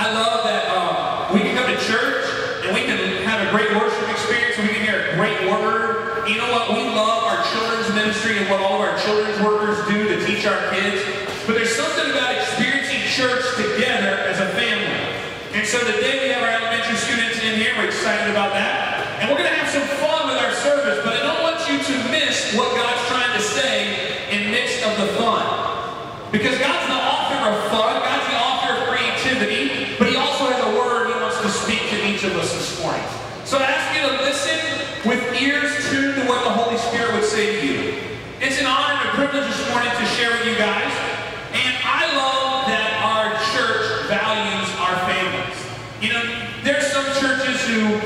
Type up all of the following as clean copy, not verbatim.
I love that we can come to church and we can have a great worship experience and we can hear a great word. You know what? We love our children's ministry and what all of our children's workers do to teach our kids. But there's something about experiencing church together as a family. And so today we have our elementary students in here. We're excited about that. And we're going to have some fun with our service, but I don't want you to miss what God's trying to say in the midst of the fun. Because God's the author of fun, God's the author of creativity, but He also has a word He wants to speak to each of us this morning. So I ask you to listen with ears tuned to what the Holy Spirit would say to you. It's an honor and a privilege this morning to share with you guys. And I love that our church values our families. You know, there's some churches who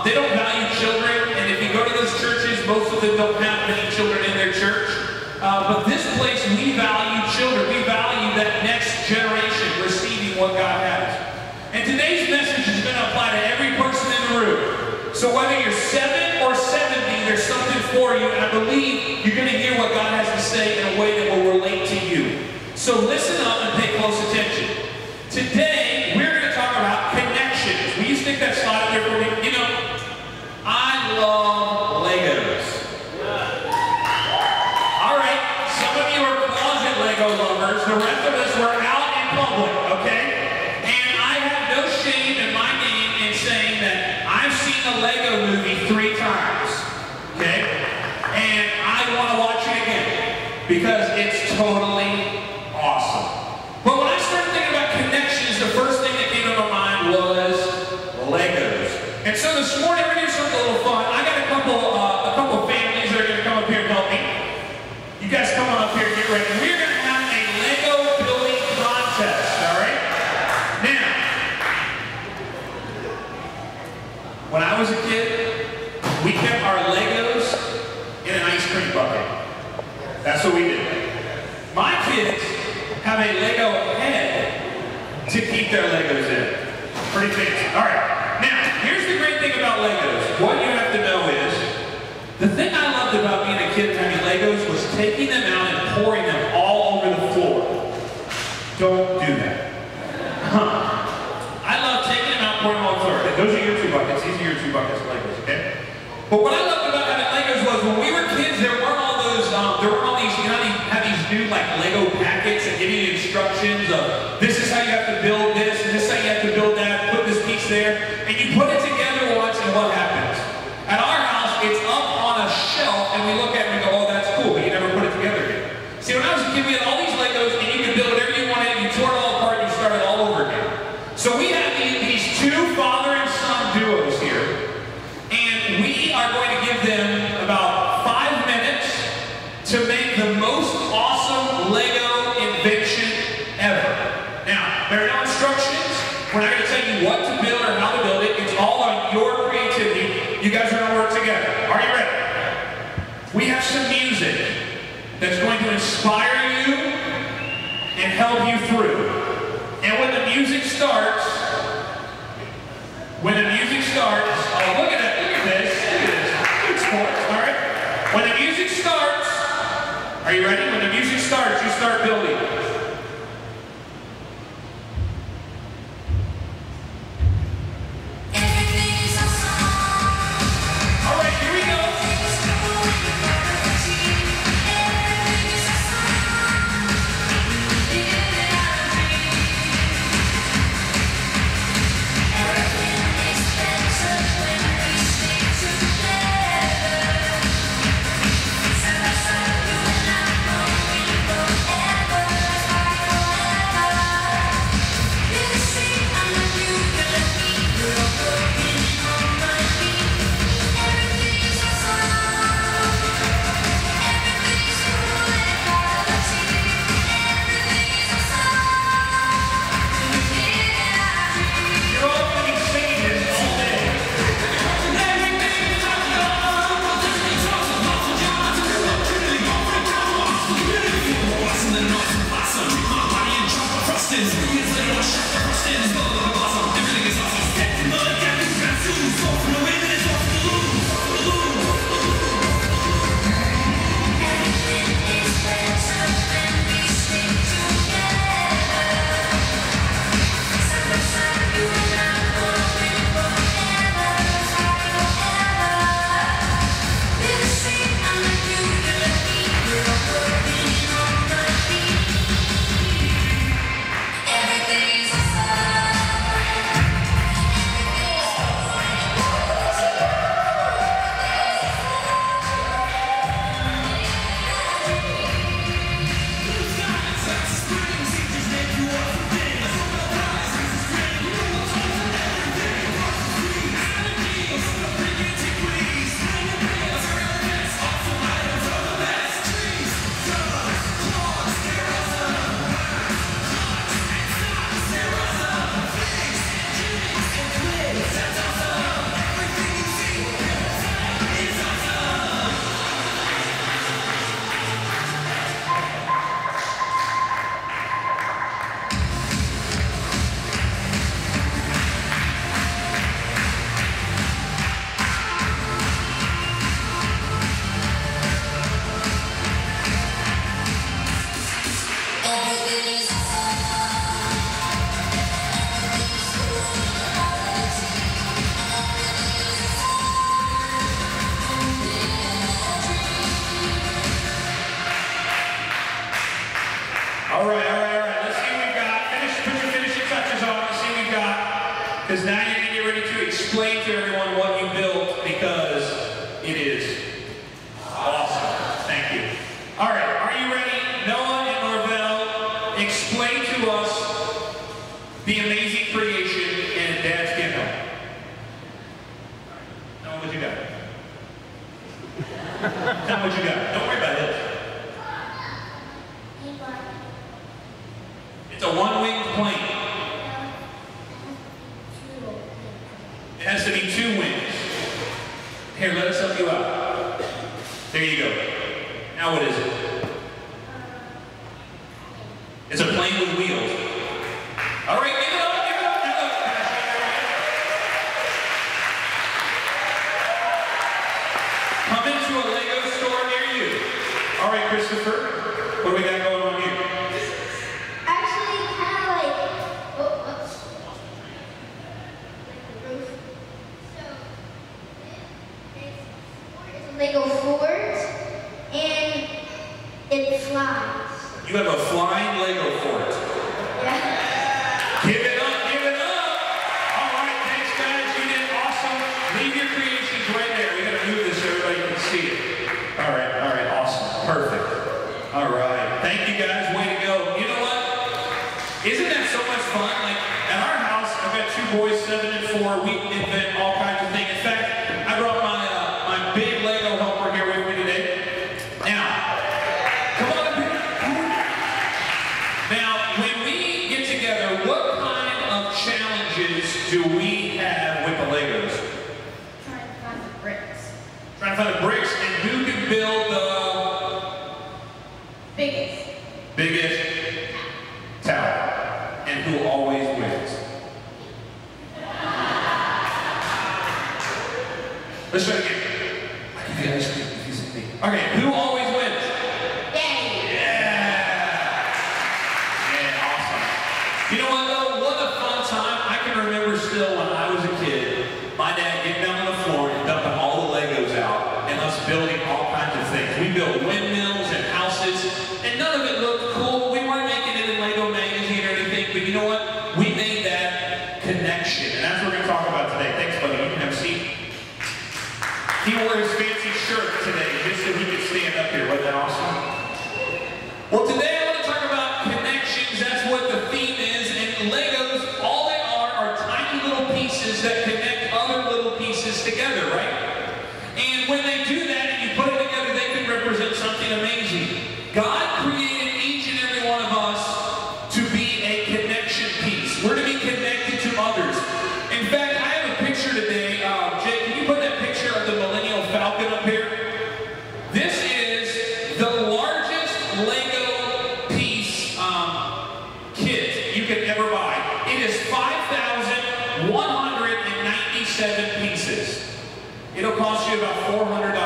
they don't value children, and if you go to those churches, most of them don't have many children in their church. But this place, we value children. We value that next generation receiving what God has. And today's message is going to apply to every person in the room. So whether you're 7 or 70, there's something for you, and I believe you're going to hear what God has to say in a way that will relate to you. So listen up and pay close attention. Today, we're going to talk about connections. Will you stick that slide up there for me? You know, I love Legos. All right, some of you are closet Lego lovers. The rest of us were out in public, okay? And I have no shame in my name in saying that I've seen the Lego movie 3 times, okay? And I want to watch it again because it's totally awesome. But when I started thinking about connections, the first thing that came to my mind was Legos. And so this morning we're going to do something a little fun. I got a couple families that are going to come up here and help me. You guys come on up here and get ready. We're going to have a Lego building contest, all right? Now, when I was a kid, we kept our Legos in an ice cream bucket. That's what we did. My kids have a Lego head to keep their Legos in. Pretty fancy. All right. Now, here's the great thing about Legos. What you have to know is, the thing I loved about being a kid and having Legos was taking them out and pouring them all over the floor. Don't do that. I love taking them out, pouring them all over the floor. Those are your 2 buckets. These are your 2 buckets of Legos, okay? But what I loved about having Legos was when we were kids, there weren't all those, there were all these, you know, have these new like Lego packets that give you instructions of this is how you have to build this, and this is how you have to build that, put this piece there, and you put it together once, and what happens? At our house, it's up on a shelf, and we look at it and we go, oh, that's cool, but you never put it together again. See, when I was a kid, we had all these Legos, and you could build whatever you wanted, and you tore it all apart, and you started all over again. So we have these 2 father and son duos here, and we are going to give them about 5 minutes to make the most awesome Lego invention ever. Now, there are no instructions. We're not going to tell you what to build or how to build it. It's all on your creativity. You guys are going to work together. Are you ready? We have some music that's going to inspire you and help you through. And when the music starts, oh, look at that, look at this, good sports, all right? When the music starts, are you ready? When the music starts, you start building. because now you're going to get ready to explain to everyone what you built, because it is awesome. Thank you. All right, are you ready? Noah and Norvell, explain to us the amazing creation and Dad's Get Home. Noah, what you got? Tell me what you got. Don't worry about it. It's a one-winged plane. It has to be 2 wings. Here, let us help you out. There you go. Now what is it? It's a plane with wheels. All right, give it up, give it up, give it up. Come into a Lego store near you. All right, Christopher, what do we got going on here? Actually, kind of like, it's a Lego fort, and it flies. You have a flying Lego fort. Yeah. Give it up, give it up. All right, thanks guys, you did awesome. Leave your creations right there. We gotta move this so everybody can see it. All right, awesome, perfect. All right, thank you guys, way to go. You know what? Isn't that so much fun? Like, at our house, I've got 2 boys, 7 and 4. We invent all kinds of things. In fact, I brought my big Lego helper here with me today. Now, come on up here. Now, when we get together, what kind of challenges do we have with the Legos? Trying to find the bricks. Trying to find the bricks, and who can build the biggest tower? And who always wins? Let's try it again. I can do ice cream if you see me. Okay, who always wins? Yeah, awesome. You know what though? What a fun time. I can remember still when I was a kid, my dad getting down on the floor and dumping all the Legos out and us building all kinds of things. We built windmills and houses, and none of it looked cool. We weren't making it in Lego magazine or anything, but you know what? We made that connection, and that's what we're going to talk about today. Thanks, buddy. You can have a seat. He wore his fancy shirt today just so he could stand up here. Wasn't that awesome? Well, today I want to talk about connections. That's what the theme is. And Legos, all they are tiny little pieces that connect other little pieces together, right? And when they do that and you put it together, they can represent something amazing. God created each and every one of us to be a connection piece. We're to be connected to others. In fact, I have a picture today. Jay, can you put that picture of the Millennial Falcon up here? This is the largest Lego piece kit you could ever buy. It is 5,197 pieces. It'll cost you about $400.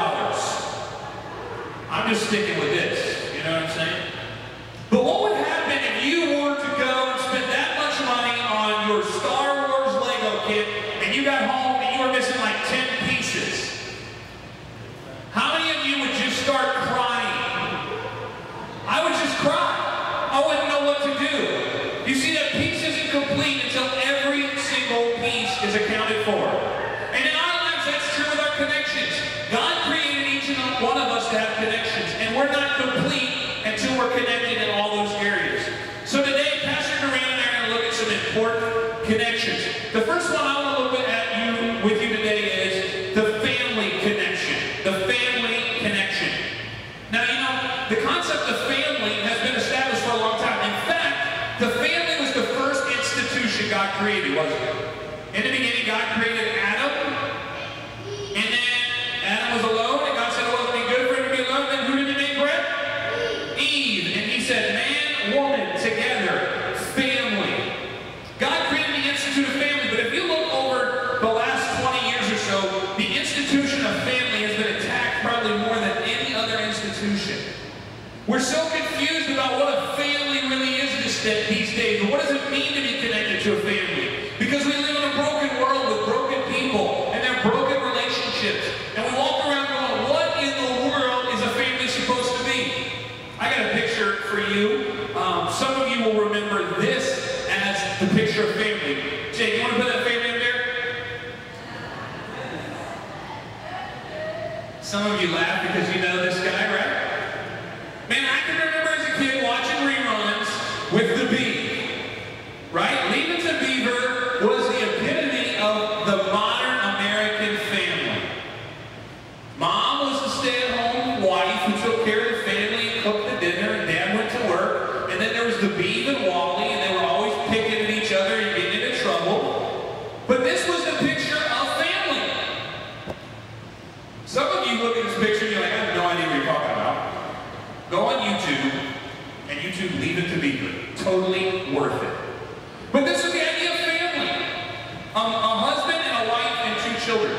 I'm just sticking with this. You know what I'm saying? But what would happen if you were to go and spend that much money on your Star Wars Lego kit and you got home and you were missing like 10 pieces? How many of you would just start crying? I would just cry. I wouldn't know what to do. You see, that piece isn't complete until every single piece is accounted for. And in our lives, that's true with our connections. God created each and one of us to have connections, and we're not complete until we're connected in all those areas. So today, Pastor Duran and I are going to look at some important connections. The first one I want to look at with you today is the family connection. The family connection. Now, you know, the concept of family has been established for a long time. In fact, the family was the first institution God created, wasn't it? In the beginning, God created Adam, and then Adam was alone, and God said it wasn't any good for him to be alone. Then who did he make bread? Eve. And he said, man, woman, together, family. God created the institute of family, but if you look over the last 20 years or so, the institution of family has been attacked probably more than any other institution. We're so confused about what a family really is these days. What does it mean to be connected to a family? Because we live in a broken world with broken people and their broken relationships. And we walk around going, what in the world is a family supposed to be? I got a picture for you. Some of you will remember this as the picture of family. Jay, you want to put that family in Some of you laugh because you know this guy, right? Man, I can remember as a kid watching reruns with the Bee, right? Leave It to Beaver was the epitome of the modern American family. Mom was the stay-at-home wife who took care of the family and cooked the dinner, and Dad went to work. And then there was the Beav and Wally, and they were always picking at each other and getting into trouble. But this was the picture of family. Some of you look at this picture and you're like, I have no idea what you're talking about. Go on YouTube, and YouTube Leave It to Beaver. Totally worth it. But this is the idea of family. A husband and a wife and 2 children.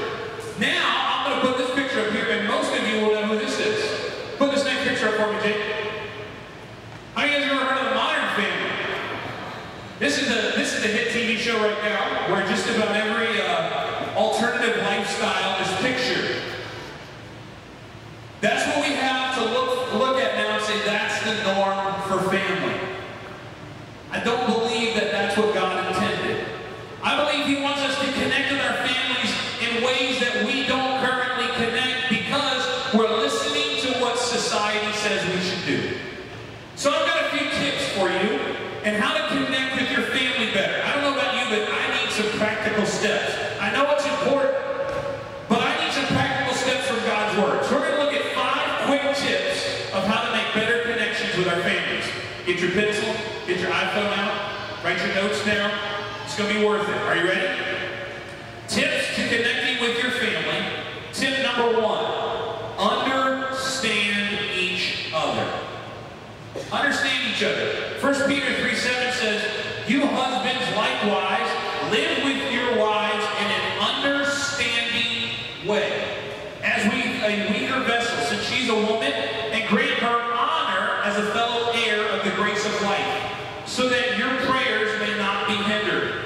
Now, I'm going to put this picture up here, and most of you will know who this is. Put this next picture up for me, Jake. How many of you guys have ever heard of the Modern Family? This is the hit TV show right now, where just about every alternative lifestyle is pictured. That's what we have to look at now and say that's the norm for family. I don't believe that that's what God intended. I believe He wants us to connect with our families in ways that we don't currently connect because we're listening to what society says we should do. So I've got a few tips for you and how to connect with your family better. I don't know about you, but I need some practical steps. I know it's important, but I need some practical steps from God's Word. So we're going to look at 5 quick tips of how to make better connections with our families. Get your pencil, get your iPhone out, write your notes down. It's going to be worth it. Are you ready? Tips to connecting with your family. Tip number 1, understand each other. Understand each other. 1 Peter 3:7 says, you husbands likewise live with your wives in an understanding way, as a weaker vessel, since she's a woman, and grant her honor as a fellow heir of the grace of life, so that your prayers may not be hindered.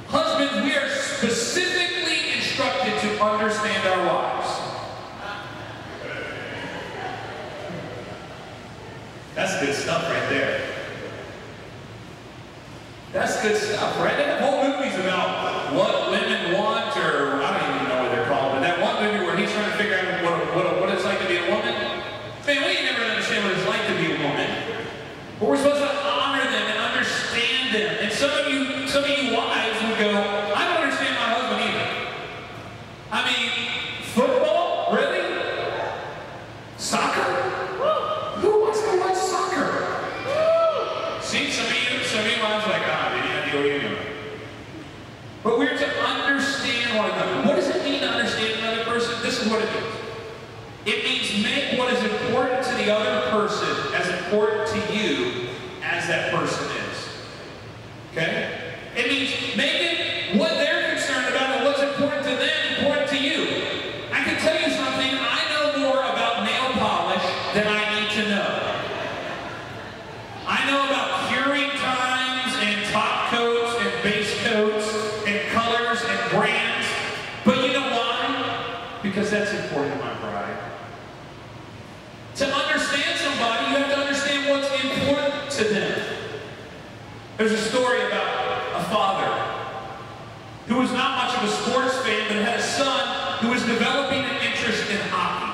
Husbands, we are specifically instructed to understand our wives. That's good stuff right there. That's good stuff, right? That whole movie's about what women want, or I don't even know what they're called, but that one movie where he's trying to figure out what it's like to be a woman. Man, we never understand what it's like to be a woman. But we're supposed to honor them and understand them. And some of you wives would go, I don't understand my husband either. I mean, football? Really? Soccer? Who wants to watch soccer? See, some of you wives are like, any idea what you're doing. But we're to understand one another. What does it mean to understand another person? This is what it means. It means make what is important to the other person as important to you as that person is. Okay? It means make it what they're concerned about and what's important to them important to you. I can tell you something, I know more about nail polish than I need to know. I know about curing times and top coats and base coats and colors and brands. But you know why? Because that's important to my bride. To understand somebody, you have to understand what's important to them. There's a story about a father who was not much of a sports fan, but had a son who was developing an interest in hockey.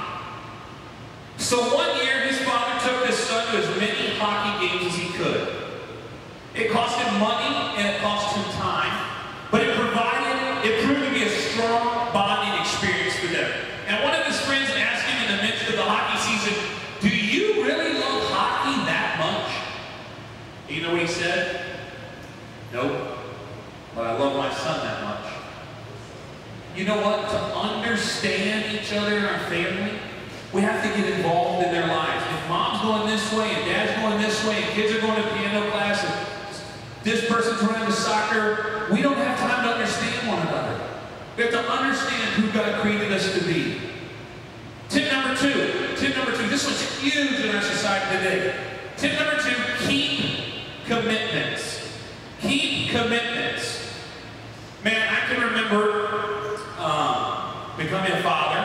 So one year, his father took his son to as many hockey games as he could. It cost him money and it cost him time, but it proved to be a strong bonding experience for them. And one of his friends asked him in the midst of the hockey season, do you really love hockey that much? And you know what he said? Nope, but I love my son that much. You know what? To understand each other in our family, we have to get involved in their lives. If mom's going this way and dad's going this way and kids are going to piano class and this person's running to soccer, we don't have time to understand one another. We have to understand who God created us to be. Tip number 2. This one's huge in our society today. Tip number 2, keep commitments. Keep commitments. Man, I can remember becoming a father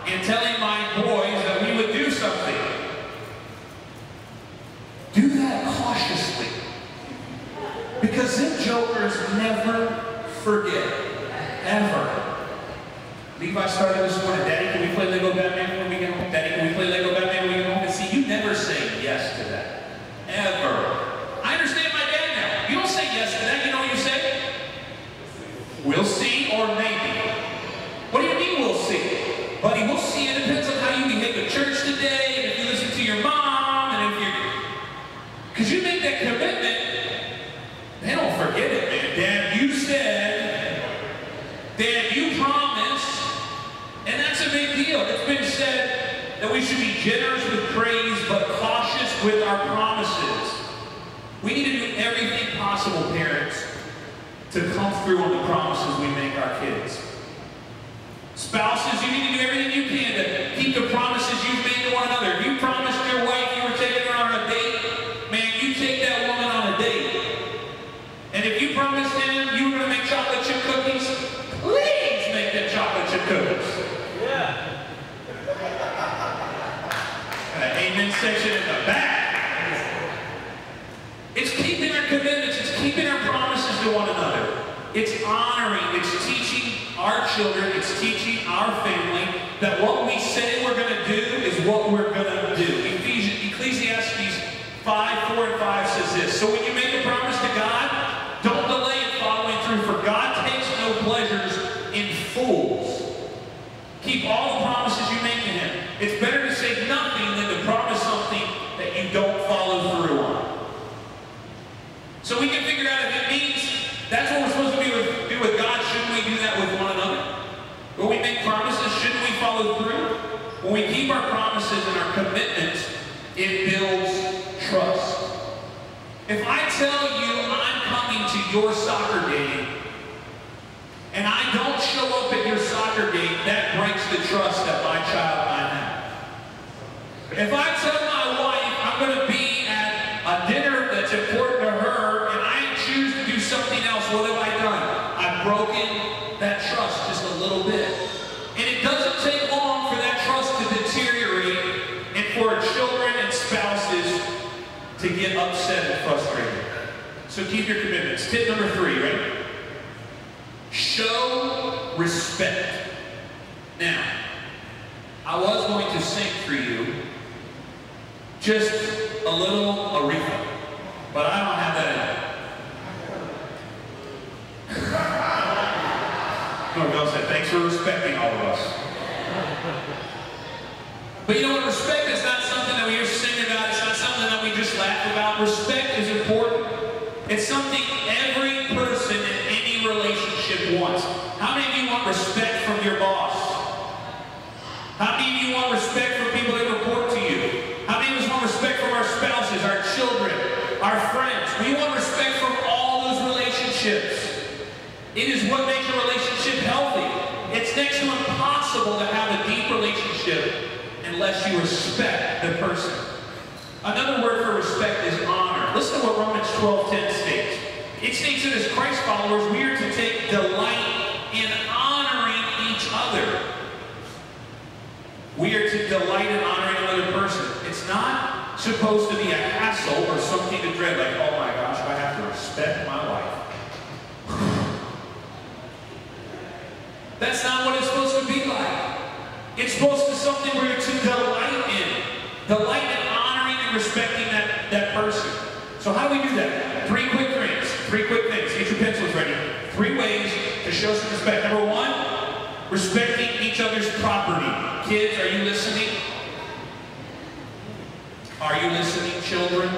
and telling my boys that we would do something. Do that cautiously. Because them jokers never forget. Ever. Levi started this morning, Daddy, can we play Lego Batman Dad, you promised, and that's a big deal. It's been said that we should be generous with praise, but cautious with our promises. We need to do everything possible, parents, to come through on the promises we make our kids. Spouses, you need to do everything you can to keep the promises you've made to one another. If you promised your wife you were taking her on a date, man, you take that woman on a date. And if you promised him you were going to make chocolate chip cookies, please make them chocolate chip cookies. Yeah. And an amen section in the back. It's keeping our commitments. It's keeping our promises to one another. It's honoring. It's teaching our children. It's teaching our family that what we say we're going to do is what we're going to do. Ecclesiastes 5, 4, and 5 says this. So when you make a promise to God, don't delay in following through, for God takes no pleasures in fools. Keep all the promises you make to Him. It's better to say nothing than to promise something that you don't follow through on. So we can figure out if it means that's what we're supposed to do with God. Shouldn't we do that with one another? When we make promises, shouldn't we follow through? When we keep our promises and our commitments, it builds trust. If I tell you I'm coming to your soccer game, and I don't show up at your soccer game, that breaks the trust that my child might have. If I tell my wife I'm going to be at a dinner that's important to her, and I choose to do something else, what have I done? I've broken that trust just a little bit. And it doesn't take long for that trust to deteriorate and for children and spouses to get upset and frustrated. So keep your commitments. Tip number 3, right? Show respect. Now, I was going to sing for you just a little Aretha, but I don't have that in. No, Bill said, thanks for respecting all of us. But you know what? Respect is not something that we just sing about. It's not something that we just laugh about. Respect is important. It's something every person in any relationship wants. How many of you want respect from your boss? How many of you want respect from people that report to you? How many of us want respect from our spouses, our children, our friends? We want respect from all those relationships. It is what makes a relationship healthy. It's next to impossible to have a deep relationship unless you respect the person. Another word for respect is honor. Listen to what Romans 12:10 states. It states that as Christ followers, we are to take delight in honoring each other. We are to delight in honoring another person. It's not supposed to be a hassle or something to dread, like, oh my gosh, I have to respect my wife. That's not what it's supposed to be like. It's supposed to be something we're to delight in. Delight in honoring and respecting that person. So how do we do that? 3 quick things. 3 quick things. Get your pencils ready. 3 ways to show some respect. Number 1, respecting each other's property. Kids, are you listening? Are you listening, children?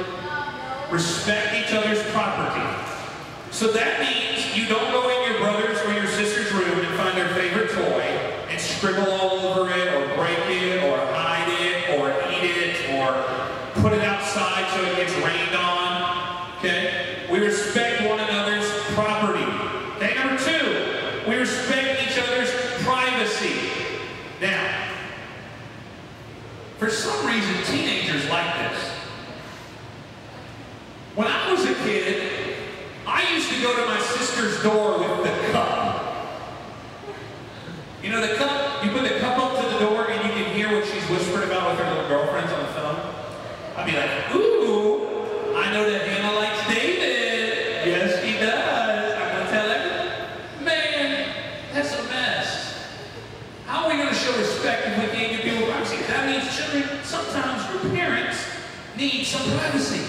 Respect each other's property. So that means you don't go in your brother's or your sister's room and find their favorite toy and scribble all over it or break it or hide it or eat it or put it outside so it gets rained on. Okay? We respect one another's property. Okay, number 2, we respect each other's privacy. Now, for some reason, teenagers like this. When I was a kid, I used to go to my sister's door with the cup. You know the cup? You put the cup up to the door and you can hear what she's whispering about with her little girlfriends on the phone. I'd be like, ooh, I know that Hannah likes David. Yes, she does. I'm going to tell her. Man, that's a mess. How are we going to show respect if we can't give people privacy? That means children, sometimes your parents need some privacy.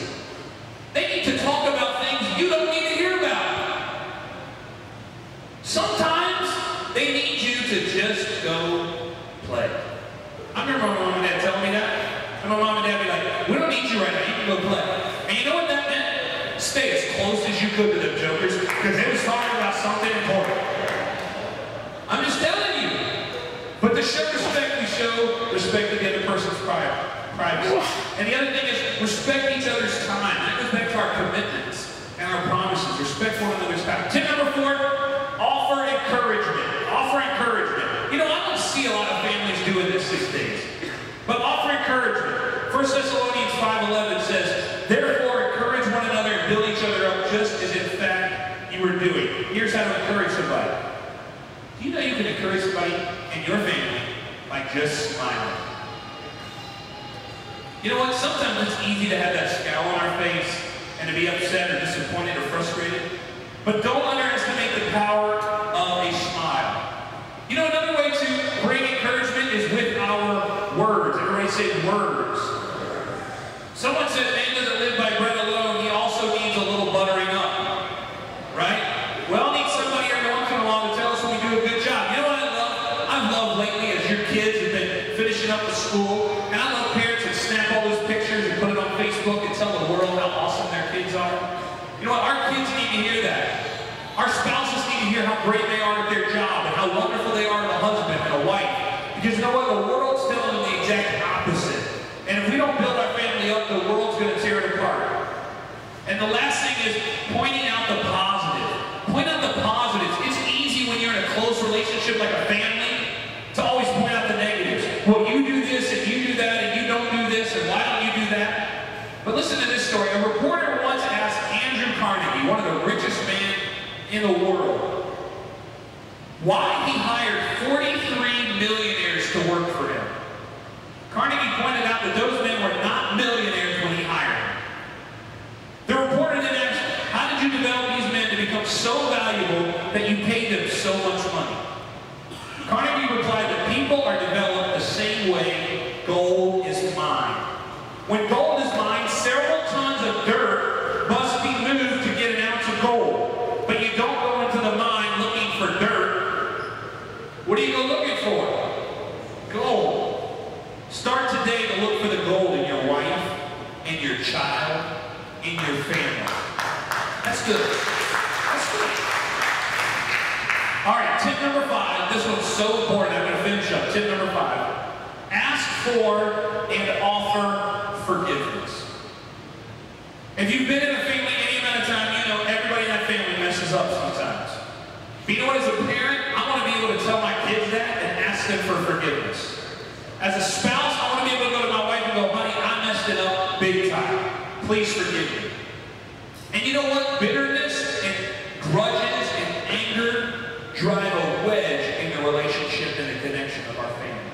They need to talk about things you don't need to hear about. Sometimes they need you to just go play. I remember my mom and dad telling me that. And my mom and dad would be like, we don't need you right now, you can go play. And you know what that meant? Stay as close as you could to them jokers, because they was talking about something important. privacy. And the other thing is respect each other's time. That goes back to our commitments and our promises. Respect one another's time. Tip number 4, offer encouragement. Offer encouragement. You know, I don't see a lot of families doing this these days. But offer encouragement. 1 Thessalonians 5:11 says, therefore encourage one another and build each other up just as in fact you were doing. Here's how to encourage somebody. Do you know you can encourage somebody in your family by just smiling? You know what? Sometimes it's easy to have that scowl on our face and to be upset or disappointed or frustrated. But don't underestimate the power of a smile. You know, another way to bring encouragement is with our words. Everybody say words. Someone said man doesn't live by bread alone, he also needs a little buttering up. Right? We all need somebody every once in a while to tell us when we do a good job. You know what I love? I've loved lately as your kids have been finishing up with school, and I love parents that snap all those pictures and put it on Facebook and tell the world how awesome their kids are. You know what? Our kids need to hear that. Our spouses need to hear how great they are at their job and how wonderful they are as a husband and a wife. Because you know what? The world's telling them the exact opposite. And if we don't build our family up, the world's going to tear it apart. And the last thing is pointing out the positive. Point out the positives. It's easy when you're in a close relationship like a family to always point out the negatives. Well, you do this and you do that and you don't do this and why don't you do that? But listen to this story. A reporter once asked Andrew Carnegie, one of the richest men in the world, why he hired 43 millionaires to work for him. Carnegie pointed out that those men were not millionaires when he hired them. The reporter then asked, how did you develop these men to become so valuable that you paid them so much money? Carnegie replied that people are developed the same way gold is mined. When gold is mined, several tons of dirt must be moved to get an ounce of gold. But you don't go into the mine looking for dirt. What do you go looking for? Gold. Start today to look for the gold in your wife, in your child, in your family. That's good. That's good. All right, tip number 5. This one's so important. I'm going to finish up. Tip number 5. Ask for and offer forgiveness. If you've been in a family any amount of time, you know everybody in that family messes up sometimes. But you know what, as a parent, I want to be able to tell my kids that and ask them for forgiveness. As a spouse, I want to be able to go to my wife and go, honey, I messed it up big time. Please forgive me. And you know what? Bitterness and grudges and anger drive a wedge in the relationship and the connection of our family.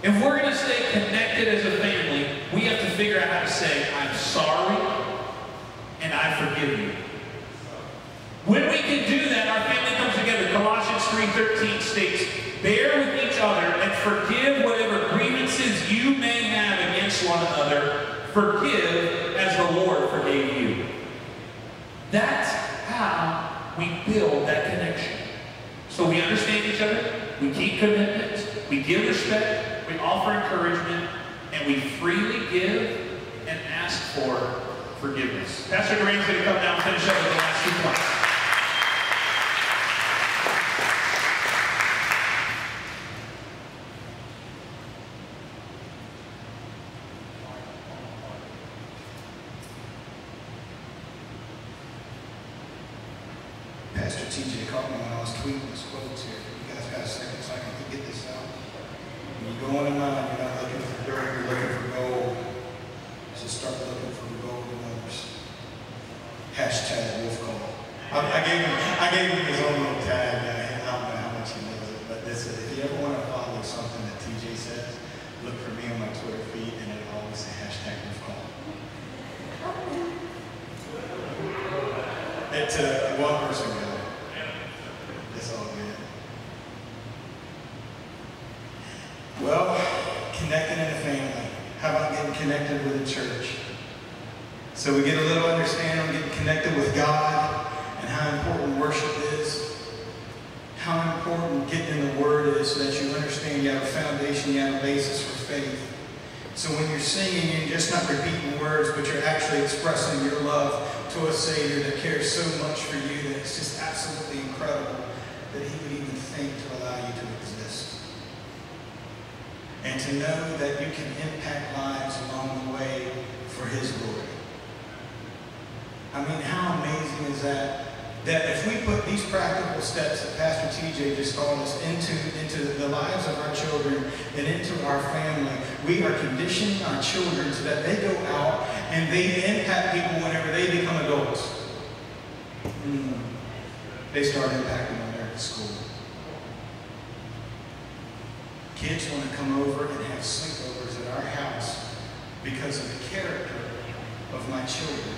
If we're going to stay connected as a family, we have to figure out how to say, I'm sorry and I forgive you. When we can do that, our family comes together. Colossians 3:13 states, bear with each other and forgive whatever grievances you may have against one another. Forgive as the Lord forgave you. That's how we build that connection. So we understand each other, we keep commitments, we give respect, we offer encouragement, and we freely give and ask for forgiveness. Pastor Duran's going to come down and finish up with the last 2 points. Pastor TJ called me when I was tweeting his quotes here. You guys got a second so I can get this out? When you go on and on, you're not looking for dirt, you're looking for gold. So start looking for the gold in others. Hashtag wolf call. I gave him his own little tag. I don't know how much he knows it, but this is, if you ever want to follow something that TJ says, look for me on my Twitter feed and it'll always say hashtag wolf call. It's one person got it. It's all good. Well, connecting in a family. How about getting connected with the church? So we get a little understanding of getting connected with God and how important worship is. How important getting in the Word is so that you understand you have a foundation, you have a basis for faith. So when you're singing, you're just not repeating words, but you're actually expressing your love to a Savior that cares so much for you that it's just absolutely incredible that He would even think to allow you to exist. and to know that you can impact lives along the way for His glory. I mean, how amazing is that? That if we put these practical steps that Pastor TJ just taught us into the lives of our children and into our family, we are conditioning our children so that they go out and they impact people whenever they become adults. They start impacting when they're at school. Kids want to come over and have sleepovers at our house because of the character of my children.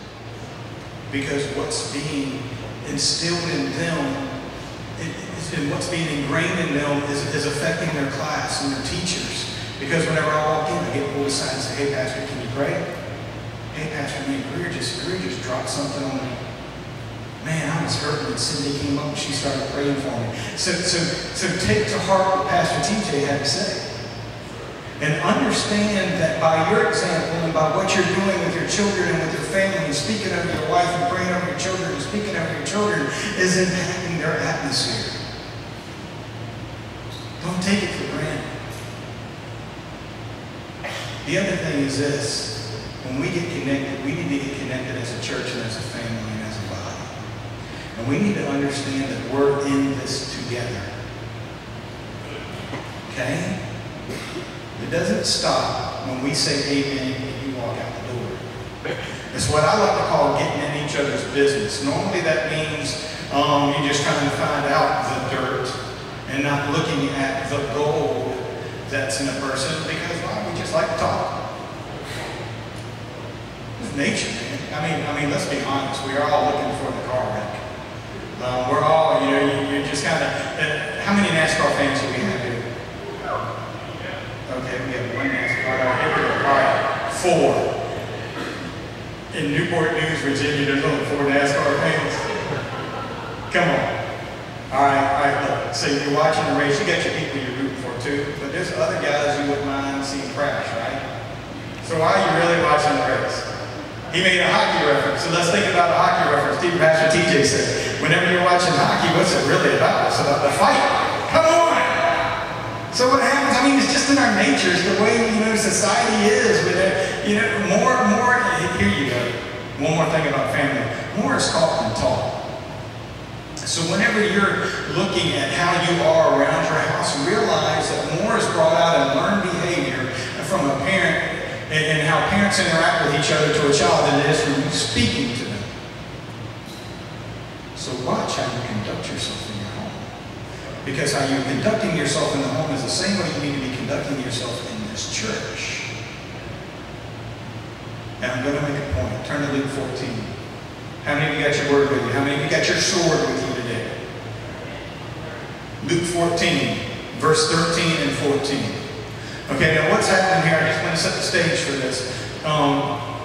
Because what's being instilled in them and what's being ingrained in them is affecting their class and their teachers. Because whenever I walk in, I get pulled aside and say, "Hey, Pastor, can you pray?" "Hey, Pastor, man, Greer just dropped something on me. Man, I was hurt when Cindy came up and she started praying for me." So take to heart what Pastor TJ had to say. And understand that by your example and by what you're doing with your children and with your family and speaking over your wife and praying over your children and speaking over your children is impacting their atmosphere. Don't take it for granted. The other thing is this. When we get connected, we need to get connected as a church and as a family and as a body. And we need to understand that we're in this together. Okay? It doesn't stop when we say amen and you walk out the door. It's what I like to call getting in each other's business. Normally that means you just kind of find out the dirt and not looking at the gold that's in a person because, well, we just like to talk. It's nature, man. I mean, let's be honest. We are all looking for the car wreck. We're all, you're just kind of, how many NASCAR fans do we have here? Okay, we have one NASCAR. Here we go. All right, 4. In Newport News, Virginia, there's only 4 NASCAR fans. Come on. All right, look. So you're watching the race. You got your people you're rooting for too, but there's other guys you wouldn't mind seeing crash, right? So why are you really watching the race? He made a hockey reference, so let's think about a hockey reference. Pastor TJ said, whenever you're watching hockey, what's it really about? It's about the fight. Come on! So what happens? I mean, it's just in our nature. It's the way, society is. With it, more, here you go. One more thing about family. More is talk than talk. So whenever you're looking at how you are around your house, realize that more is brought out in learned behavior from a parent and how parents interact with each other to a child than it is from you speaking to them. So watch how you conduct yourself in your home. Because how you're conducting yourself in the home is the same way you need to be conducting yourself in this church. And I'm going to make a point. Turn to Luke 14. How many of you got your word with you? How many of you got your sword with you today? Luke 14, verse 13 and 14. Okay, now what's happening here? I just want to set the stage for this.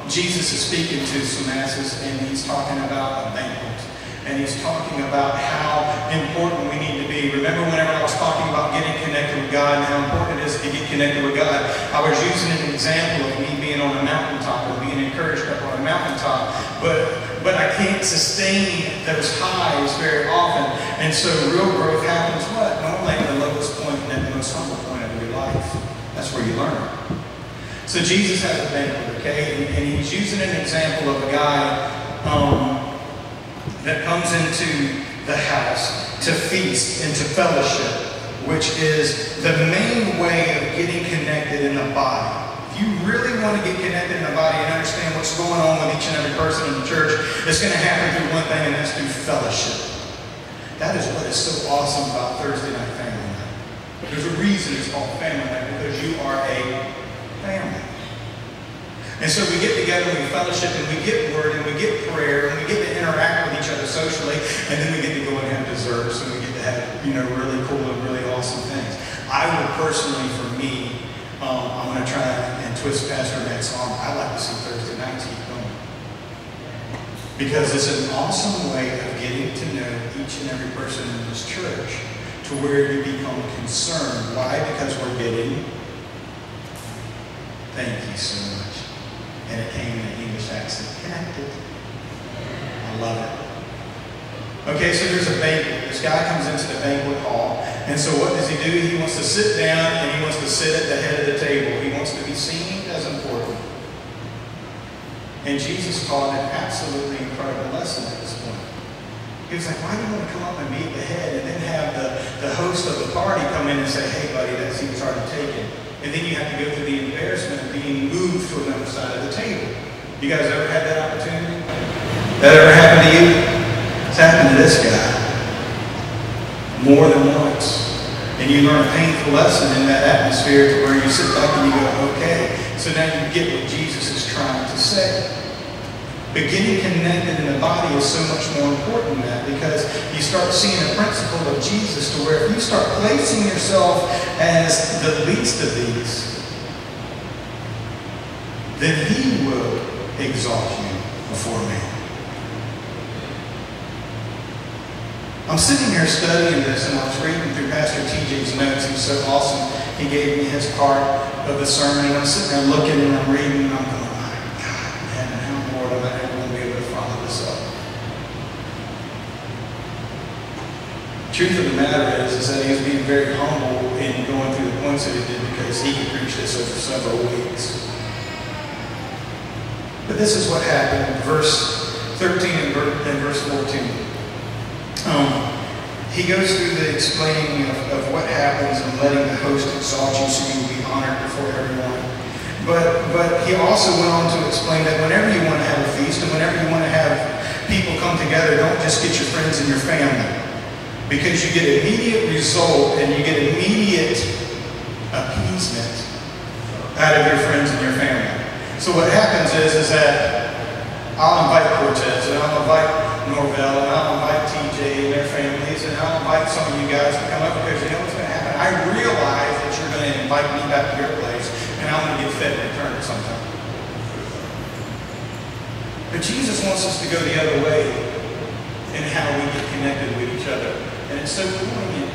Jesus is speaking to some masses, and he's talking about a banquet. And he's talking about how important we need to be. Remember whenever I was talking about getting connected with God and how important it is to get connected with God, I was using an example of me being on a mountaintop or being encouraged up on a mountaintop. But I can't sustain those highs very often. And so real growth happens what? Normally at the lowest point and at the most humble point of your life. That's where you learn. So Jesus has a banquet, okay? And he's using an example of a guy that comes into the house to feast and to fellowship, which is the main way of getting connected in the body. If you really want to get connected in the body and understand what's going on with each and every person in the church, it's going to happen through one thing, and that's through fellowship. That is what is so awesome about Thursday night family night. There's a reason it's called family night, because you are a family. And so we get together and we fellowship and we get word and we get prayer and we get to interact with each other socially, and then we get to go and have desserts and we get to have, really cool and really awesome things. I would personally, for me, I'm going to try and twist Pastor Matt's arm. I like to see Thursday nights keep going. Because it's an awesome way of getting to know each and every person in this church to where you become concerned. Why? Because we're getting, thank you so much. And it came in an English accent. Connected. I love it. Okay, so there's a banquet. This guy comes into the banquet hall. And so what does he do? He wants to sit down and he wants to sit at the head of the table. He wants to be seen as important. And Jesus taught an absolutely incredible lesson at this point. He was like, why do you want to come up and be at the head and then have the host of the party come in and say, hey buddy, that seat's already taken. And then you have to go through the embarrassment of being moved to another side of the table. You guys ever had that opportunity? That ever happened to you? It's happened to this guy more than once. And you learn a painful lesson in that atmosphere to where you sit back and you go, okay. So now you get what Jesus is trying to say. But getting connected in the body is so much more important than that, because you start seeing a principle of Jesus to where if you start placing yourself as the least of these, then He will exalt you before man. I'm sitting here studying this, and I was reading through Pastor TJ's notes. He was so awesome. He gave me his part of the sermon, and I'm sitting there looking and I'm reading, and I'm going, my God, man, and how more am I ever going to be able to follow this up? The truth of the matter is that he was being very humble in going through the points that he did, because he could preach this over several weeks. But this is what happened in verse 13 and verse 14. He goes through the explaining of what happens and letting the host exalt you so you will be honored before everyone. But he also went on to explain that whenever you want to have a feast and whenever you want to have people come together, don't just get your friends and your family. Because you get immediate result and you get immediate appeasement out of your friends and your family. So what happens is that I'll invite Cortez, and I'll invite Norvell, and I'll invite TJ and their families, and I'll invite some of you guys to come up, because you know what's going to happen? I realize that you're going to invite me back to your place, and I'm going to get fed in return sometime. But Jesus wants us to go the other way in how we get connected with each other. And it's so poignant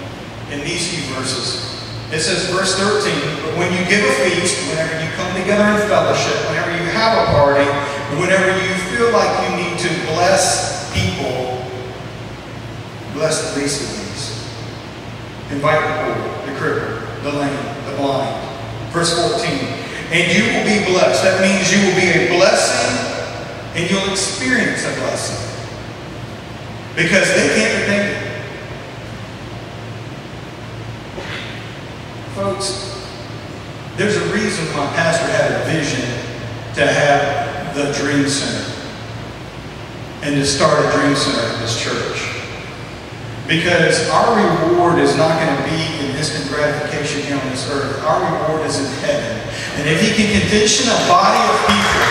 in these few verses. It says, verse 13, but when you give a feast, whenever you come together in fellowship, whenever you have a party, whenever you feel like you need to bless people, bless the least of these. Invite the poor, the crippled, the lame, the blind. Verse 14, and you will be blessed. That means you will be a blessing and you'll experience a blessing. Because they can't repay you. Folks, there's a reason my pastor had a vision to have the Dream Center and to start a Dream Center at this church. Because our reward is not going to be an instant gratification here on this earth. Our reward is in heaven. And if He can condition a body of people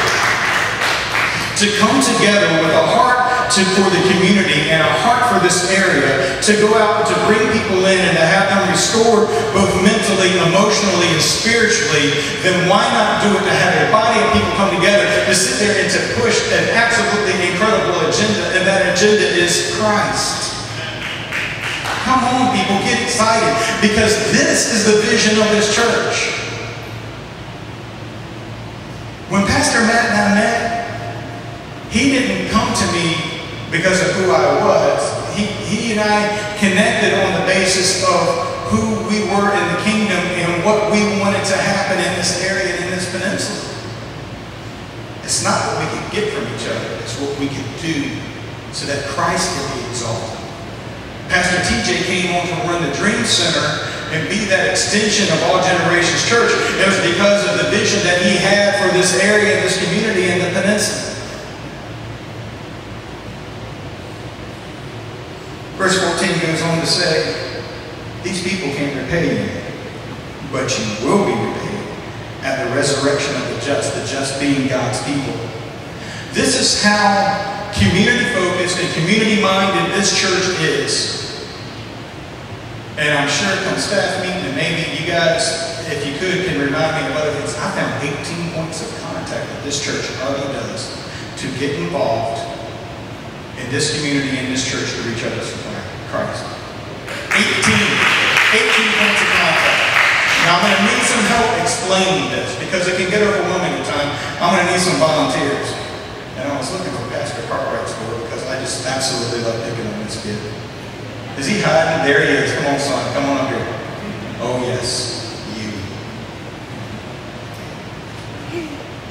to come together with a heart for the community and a heart for this area, to go out and to bring people in and to have them restored both mentally, emotionally, and spiritually, then why not do it to have a body of people come together to sit there and to push an absolutely incredible agenda, and that agenda is Christ. Come on, people, get excited, because this is the vision of this church. When Pastor Matt and I met, he didn't come to me because of who I was. He and I connected on the basis of who we were in the kingdom and what we wanted to happen in this area and in this peninsula. It's not what we could get from each other. It's what we could do so that Christ can be exalted. Pastor TJ came on to run the Dream Center and be that extension of All Generations Church. It was because of the vision that he had for this area and this community in the peninsula. Verse 14 goes on to say, these people can't repay you, but you will be repaid at the resurrection of the just being God's people. This is how community-focused and community-minded this church is. And I'm sure come staff meeting, and maybe you guys, if you could, can remind me of other things. I found 18 points of contact that this church already does to get involved in this community and this church to reach others for Christ. 18 points of contact. Now I'm going to need some help explaining this, because it can get overwhelming at times. I'm going to need some volunteers. And I was looking for Pastor Cartwright's door, because I just absolutely love picking on him. this kid. Is he hiding? There he is. Come on, son. Come on up here. Oh, yes. You.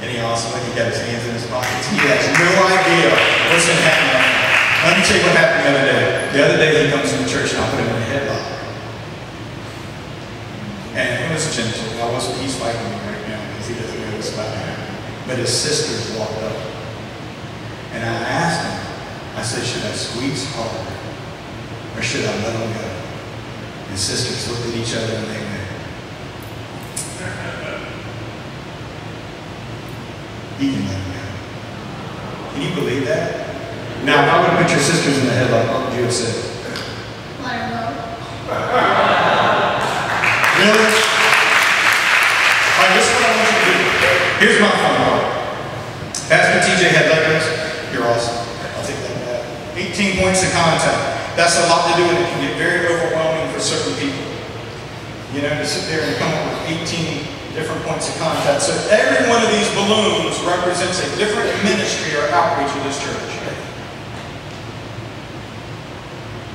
Isn't he awesome? Like he got his hands in his pockets. He has no idea what's going to happen right now. Let me tell you what happened the other day. The other day he comes to the church and I put him in a headlock. And it was gentle. He's fighting me right now because he doesn't know what's about to happen. But his sisters walked up. And I asked him, I said, should I squeeze harder or should I let him go? His sisters looked at each other and they went, he can let him go. Can you believe that? Now, if I would have put your sisters in the headlock, what would you have said? Let him go. Really? All right, this is what I want you to do. Here's my fun part. Pastor TJ had Legos. You're awesome. I'll take that back. 18 points of contact. That's a lot to do, and it can get very overwhelming for certain people. You know, to sit there and come up with 18 different points of contact. So every one of these balloons represents a different ministry or outreach of this church.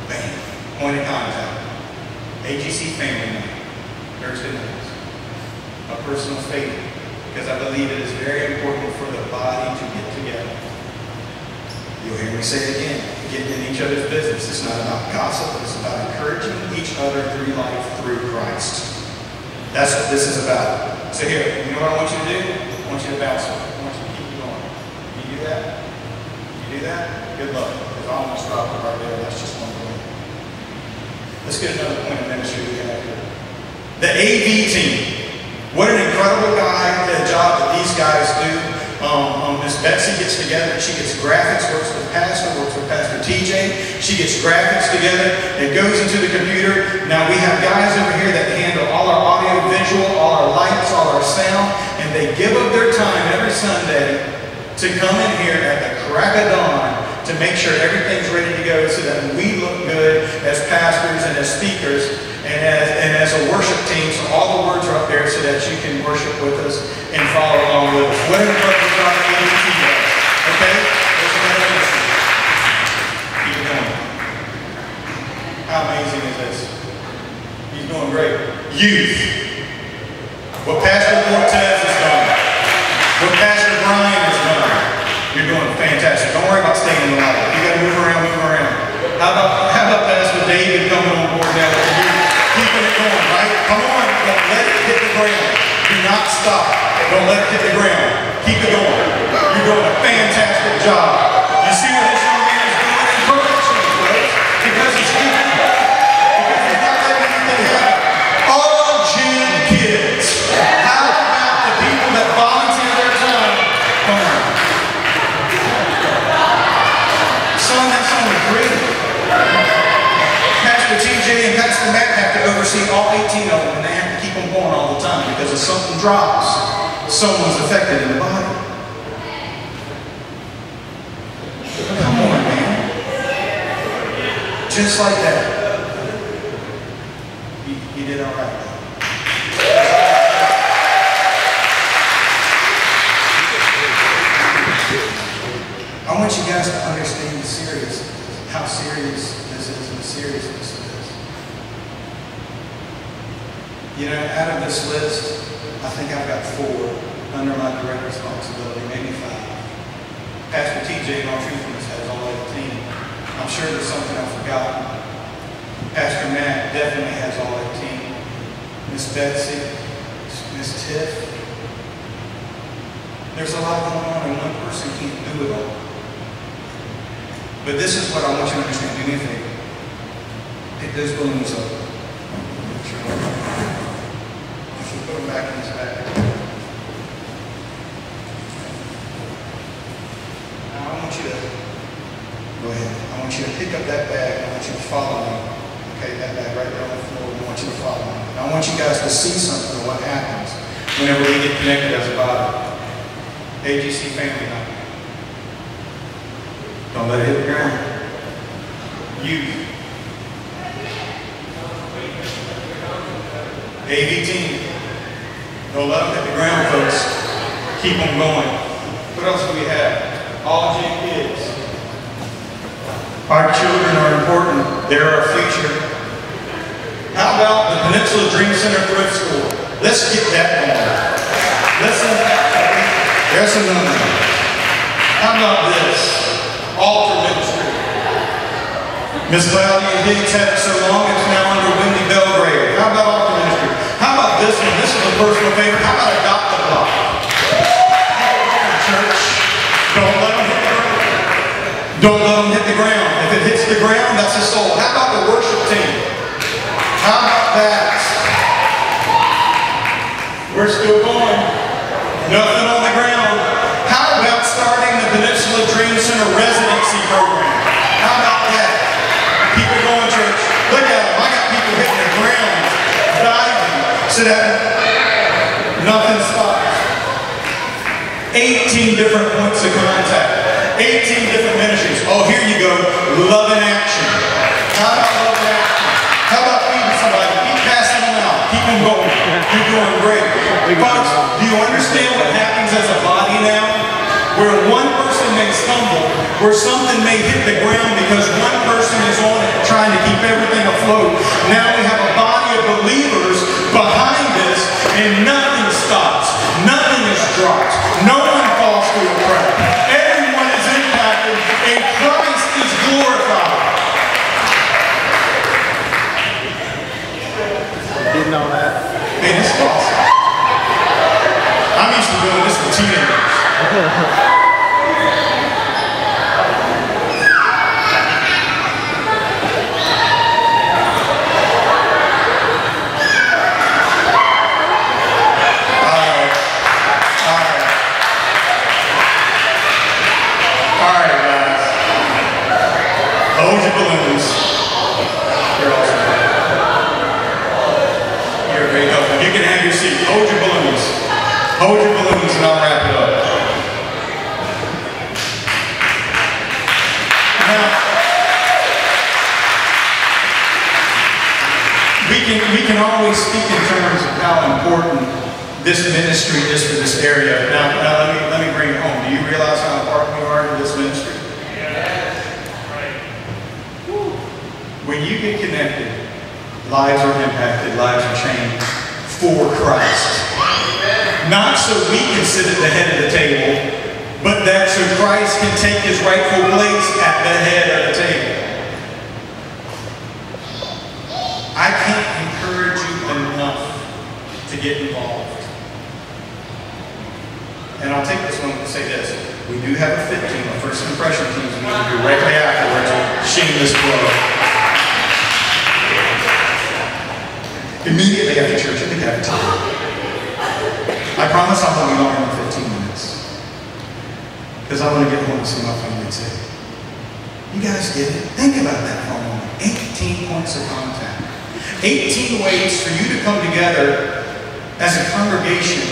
Bam. Point of contact. AGC family night. Thursday nights. A personal faith. Because I believe it is very important for the body to get together. You'll hear me say it again. Getting in each other's business. It's not about gossip. It's about encouraging each other through life through Christ. That's what this is about. So here, you know what I want you to do? I want you to bounce it. I want you to keep going. You do that? You do that? Good luck. Because I almost dropped it right there. That's just one point. Let's get another point of ministry we have here. The AV team. What an incredible job that these guys do. Miss Betsy gets together and she gets graphics, works with Pastor TJ. She gets graphics together. It goes into the computer. Now we have guys over here that handle all our audio, visual, all our lights, all our sound, and they give up their time every Sunday to come in here at the crack of dawn to make sure everything's ready to go so that we look good as pastors and as speakers and as a worship team, so all the words are up there so that you can worship with us and follow along with us. What an incredible job that ABT does. Okay? There's another ministry. Keep it going. How amazing is this? He's doing great. Youth. What Pastor Cortez has done. What Pastor Brian has done. You're doing fantastic. Don't worry about staying in the light. You got to move around, move around. How about Pastor David coming on board now with you? Keeping it going, right? Come on, don't let it hit the ground. Do not stop. Don't let it hit the ground. Keep it going. You're doing a fantastic job. You see what this young man is doing? Encourage him, folks, because he's keeping it. Because he's not letting anything happen. All gym kids. How about the people that volunteer their time? Come on. Son, that's only great. Pastor TJ and Pastor Matt have to oversee all 18 of them, and they have to keep them going all the time because if something drops, someone's affected in the body. Come on, man. Just like that. You did all right. I want you guys to understand the seriousness, how serious this is and the seriousness of this. You know, out of this list, I think I've got 4 under my direct responsibility, maybe 5. Pastor TJ, in all truthfulness, has all 18. I'm sure there's something I've forgotten. Pastor Matt definitely has all 18. Miss Betsy, Miss Tiff. There's a lot going on, and one person can't do it all. But this is what I want you to understand. Do me a favor. Pick those balloons up. If you put them back in this bag. Now I want you to go ahead. I want you to pick up that bag and I want you to follow me. Okay, that bag right there on the floor. I want you to follow me. And I want you guys to see something of what happens whenever we get connected as a body. AGC family night. Don't let it hit the ground. Youth. AV team. Don't let them hit the ground, folks. Keep them going. What else do we have? All gym kids. Our children are important. They're our future. How about the Peninsula Dream Center Thrift School? Let's get that going. Listen, there's another one. How about this? Altar ministry. Miss Claudia Higgs had it so long, it's now under Wendy Belgrade. How about altar ministry? How about this one? This is a personal favorite. How about adopt a block? Church, don't let them hit the ground. Don't let them hit the ground. If it hits the ground, that's a soul. How about the worship team? How about that? We're still going. Nothing on the ground. How about starting the Peninsula Dream Center residency program? How about that? Keep it going, church. Look at them. I got people hitting the ground, diving. Sit down. Nothing stops. 18 different points of contact. 18 different ministries. Oh, here you go. Love in action. How about love in action? How about feeding somebody? Keep passing them out. Keep them going. You're doing great. Folks, do you understand what happens as a body now? Where one person may stumble, where something may hit the ground because one person is on it trying to keep everything afloat. Now we have a body of believers behind us and nothing stops. Nothing is dropped. No one falls through a crack. Everyone is impacted and Christ is glorified. Didn't know that. Man, this is awesome. I'm used to doing this with teenagers. Hold your balloons. You're awesome. You're very helpful. You can have your seat. Hold your balloons. Hold your balloons and I'll wrap it up. Now, we can always speak in terms of how important this ministry is for this area. Now let me bring it home. Do you realize how important you are to this ministry? When you get connected, lives are impacted, lives are changed for Christ. Not so we can sit at the head of the table, but that so Christ can take his rightful place at the head of the table. I can't encourage you enough to get involved. And I'll take this moment to say this. We do have a fit team, a first impression team we can do right afterwards. Shameless plug. Immediately after church at the cafeteria. I promise I'll only longer than 15 minutes. Because I want to get home and see my family too. You guys get it? Think about that for a moment. 18 points of contact. 18 ways for you to come together as a congregation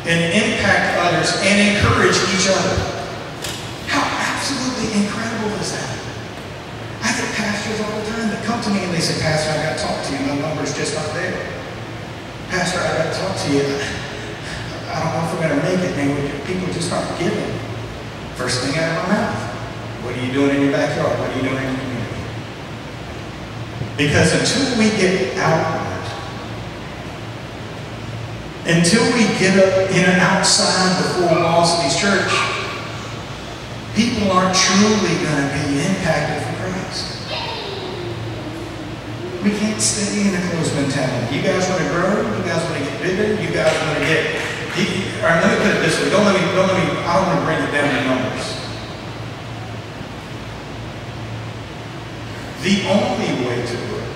and impact others and encourage each other. How absolutely incredible is that? I get pastors all the time that come to me and they say, Pastor, I got to talk to you. My number's just not there. Pastor, I got to talk to you. I don't know if we're going to make it. Man, people just aren't giving. First thing out of my mouth. What are you doing in your backyard? What are you doing in your community? Because until we get outward, until we get up in and outside the four walls of these church, people aren't truly going to be impacted for Christ. We can't stay in a closed mentality. You guys want to grow? You guys want to get bigger? You guys want to get... All right, let me put it this way. I don't want to bring it down to numbers. The only way to grow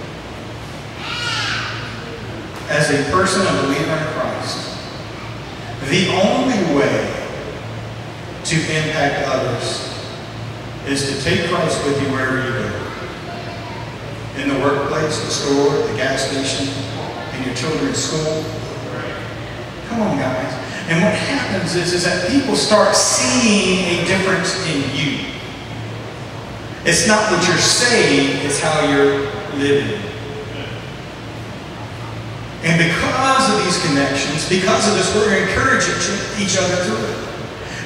as a person, a believer in Christ, the only way to impact others is to take Christ with you wherever you go. In the workplace, the store, the gas station, in your children's school. Come on, guys. And what happens is that people start seeing a difference in you. It's not what you're saying, it's how you're living. And because of these connections, because of this, we're encouraging each other through it.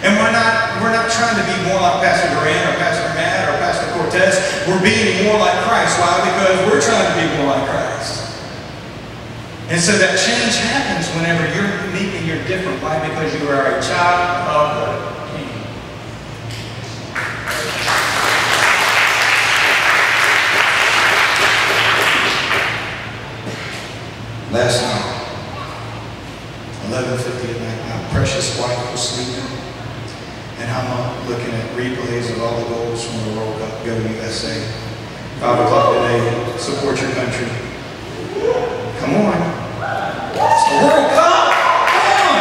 And we're not trying to be more like Pastor Duran or Pastor Matt or Pastor Cortez. a test. We're being more like Christ. Why? Because we're trying to be more like Christ. And so that change happens whenever you're unique and you're different. Why? Because you are a child of the King. Last night, 11:50 at night, my precious wife was sleeping, and I'm looking at replays of all the goals from the World Cup. Go USA. 5 o'clock today. Support your country. Come on. It's the World Cup. Come on.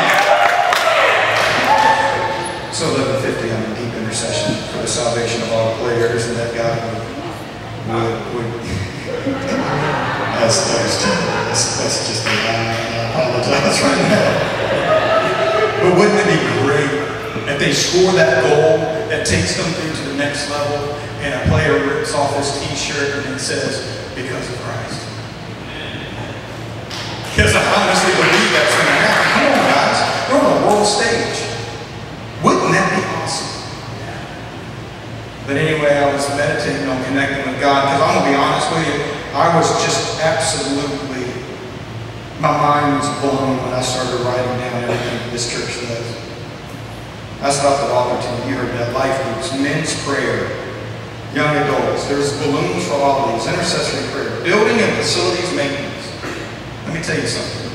So 11:50, I'm in deep intercession for the salvation of all players, and that God would that's just a lie. I apologize right now. But wouldn't it be great if they score that goal that takes them through to the next level, and a player rips off his t-shirt and it says, "Because of Christ"? Because I honestly believe that's going to happen. Come on, guys. We're on a world stage. Wouldn't that be awesome? But anyway, I was meditating on connecting with God, because I'm going to be honest with you, I was just absolutely, my mind was blown when I started writing down everything this church does. I stopped at altar team. You heard that. Life groups, men's prayer, young adults. There's balloons for all of these, intercessory prayer, building and facilities maintenance. Let me tell you something.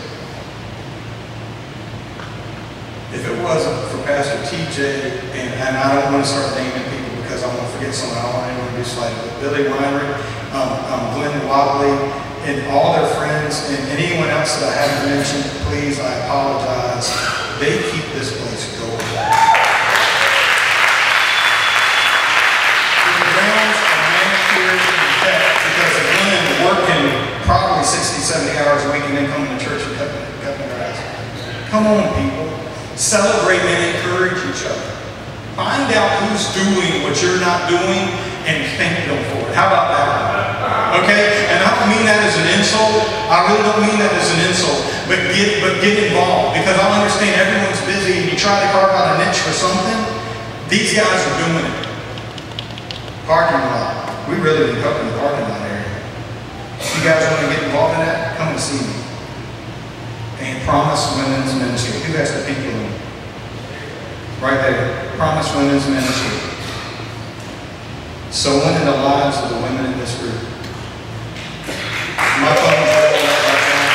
If it wasn't for Pastor TJ, and I don't want to start naming people because I want to forget someone, I don't want anyone to be slighted, but Billy Weinrich, Glenn Watley, and all their friends, and anyone else that I haven't mentioned, please, I apologize. They keep this place going. The grounds are manicured and kept because of Glenn working probably 60, 70 hours a week and then coming to church and cutting grass. Come on, people. Celebrate and encourage each other. Find out who's doing what you're not doing and thank them for it. How about that? Okay? And I don't mean that as an insult. I really don't mean that as an insult. But get involved. Because I understand everyone's busy and you try to carve out a niche for something. These guys are doing it. Parking lot. We really been covering the parking lot area. If you guys want to get involved in that, come and see me. And Promise Women's Ministry. Who has the pink balloon? Right there. Promise Women's Ministry. Sowing in the lives of the women in this group. My phone's rolling up right now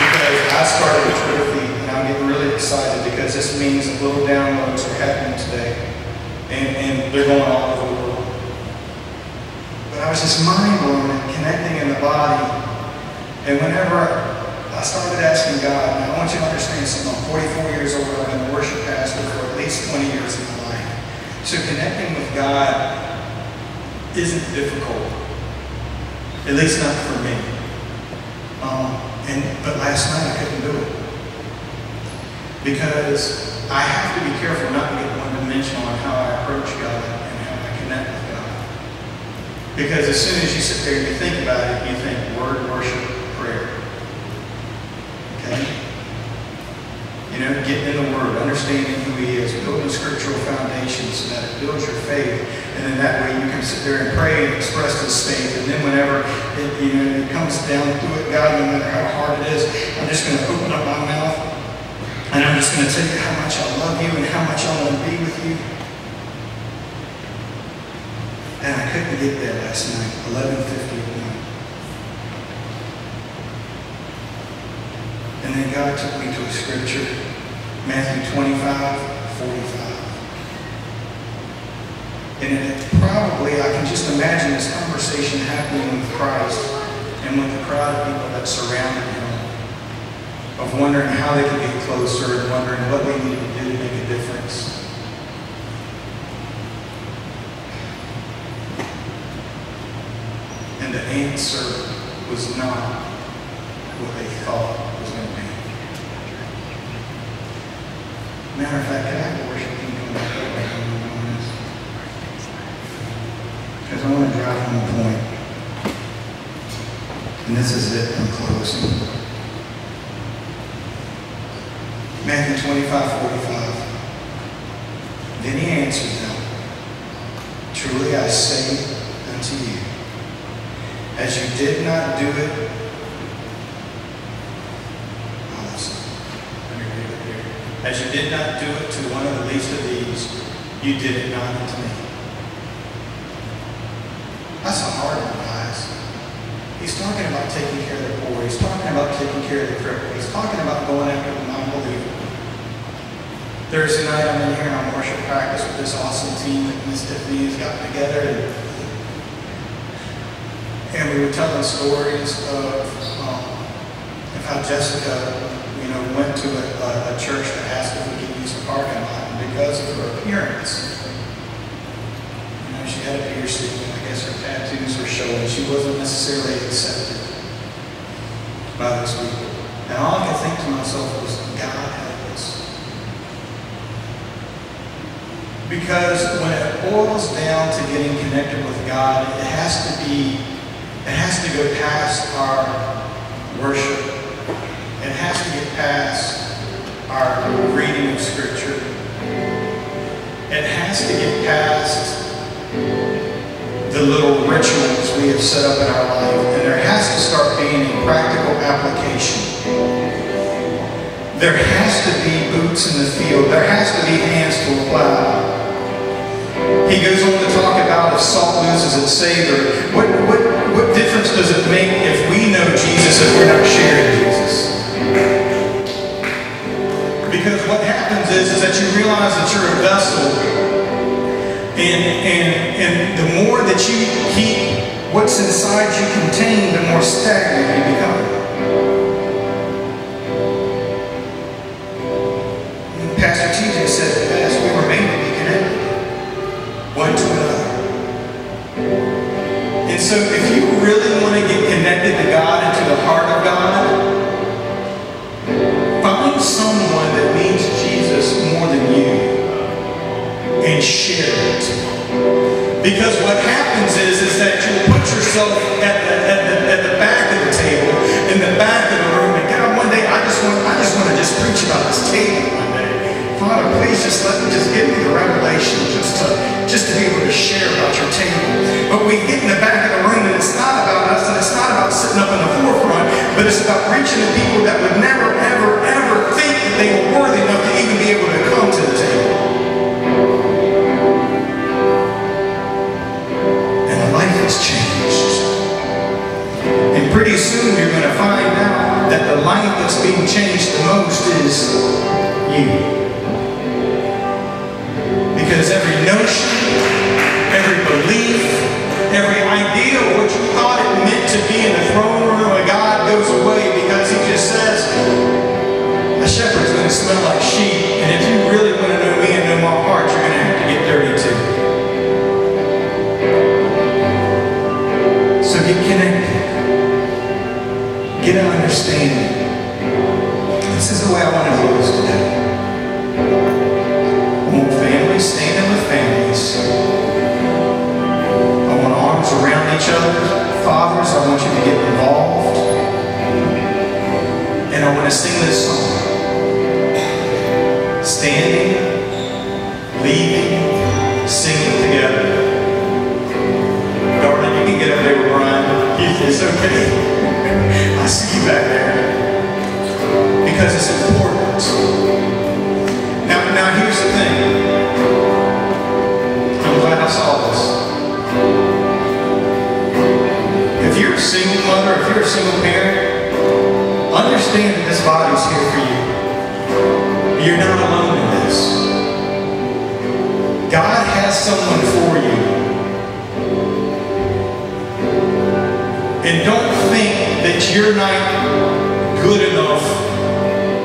because I started a Twitter feed and I'm getting really excited because this means that little downloads are happening today. And they're going all over the world. But I was just mind blown and connecting in the body. And whenever I started asking God, and I want you to understand something. I'm 44 years old. I've been a worship pastor for at least 20 years of my life. So connecting with God isn't difficult. At least not for me. But last night I couldn't do it. Because I have to be careful not to get one-dimensional on how I approach God and how I connect with God. Because as soon as you sit there and you think about it, you think word, worship, prayer. Okay? You know, getting in the Word, understanding who He is, building a scriptural foundation so that it builds your faith. And then that way you can sit there and pray and express this faith. And then whenever it comes down to it, God, no matter how hard it is, I'm just going to open up my mouth and I'm just going to tell you how much I love you and how much I want to be with you. And I couldn't get there last night, 11:51. And then God took me to a scripture, Matthew 25:45. And it probably, I can just imagine this conversation happening with Christ and with the crowd of people that surrounded Him, of wondering how they could get closer and wondering what they needed to do to make a difference. And the answer was not what they thought was going to be. Matter of fact, can I have the worship team come back up right now? Because I want to drive home a point. And this is it, I'm closing. Matthew 25:45. Then He answered them, Truly truly I say unto you, as you did not do it, as you did not do it to one of the least of these, you did it not unto me. That's a hard one, guys. He's talking about taking care of the poor. He's talking about taking care of the crippled. He's talking about going after the non-believer. Thursday night, I'm in here and I'm worship practice with this awesome team that Miss Tiffany has gotten together. And we were telling stories of how Jessica, went to a church that asked if we could use the parking lot. And because of her appearance, she had a piercing, and I guess her tattoos were showing. She wasn't necessarily accepted by those people. And all I could think to myself was, God help us. Because when it boils down to getting connected with God, it has to go past our worship. It has to get past our reading of Scripture. It has to get past the little rituals we have set up in our life. And there has to start being a practical application. There has to be boots in the field. There has to be hands to apply. He goes on to talk about if salt loses its savor. What difference does it make if we know Jesus if we're not sharing Jesus? Because what happens is that you realize that you're a vessel, and the more that you keep what's inside you contained, the more stagnant you become. Pastor TJ said it best, we were made to be connected one to another. And so if you really want to get connected to God and to the heart of God, find someone that needs Jesus more than you and share it. Because what happens is that you put yourself at the back of the table, in the back of the room, and God, one day I just want to preach about this table one day. Father, please just give me the revelation just to be able to share about your table. But we get in the back of the room, and it's not about us, and it's not about sitting up in the forefront, but it's about reaching the people that would never, ever, ever think that they were worthy enough to even be able to come to the table. And the life has changed. And pretty soon you're going to find out that the life that's being changed the most is you. Because every notion, every belief, every idea of what you thought it meant to be in the throne room of God goes away, because He just says, a shepherd's going to smell like sheep, and if you really want to know me and know my heart, you're going to have to get dirty too. So get connected. Get an understanding. This is the way I want to close today. I want families standing with families. I want arms around each other. Fathers, I want you to get involved. And I want to sing this song. Standing, leaving, singing together. Darling, you can get up there with Brian. It's okay. I see you back there. Because it's important. Now here's the thing. I'm glad I saw this. If you're a single mother, if you're a single parent, understand that this body's here for you. You're not alone in this. God has someone for you. And don't think that you're not good enough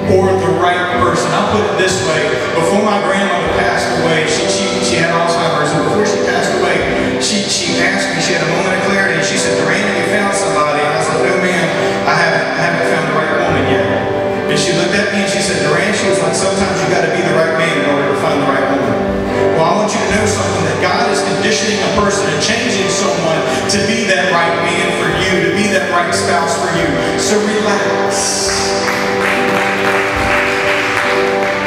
or the right person. I'll put it this way. Before my grandmother passed away, she had Alzheimer's, and before she passed away, she asked me, she had a moment of clarity, and she said, "Durant, have you found somebody?" And I said, "No, ma'am, I haven't found the right woman yet." And she looked at me and she said, "Durant," she was like, "sometimes you got to be the right man in order to find the right woman." Well, I want you to know something, that God is conditioning a person and changing someone to be that right man for you, to be that right spouse for you. So relax.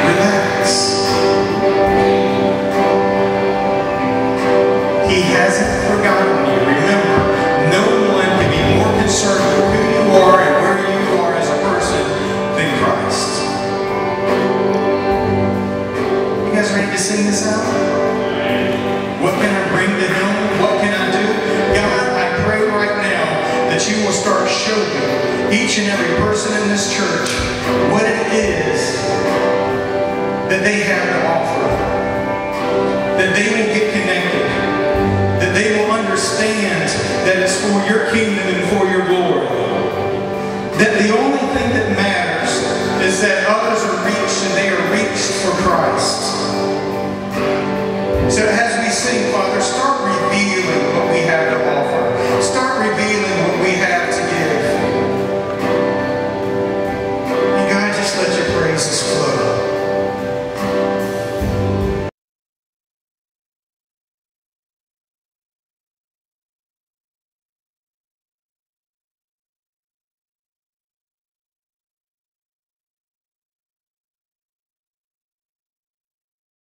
Relax. He has each and every person in this church what it is that they have to offer. That they will get connected. That they will understand that it's for your kingdom and for your glory. That the only thing that matters is that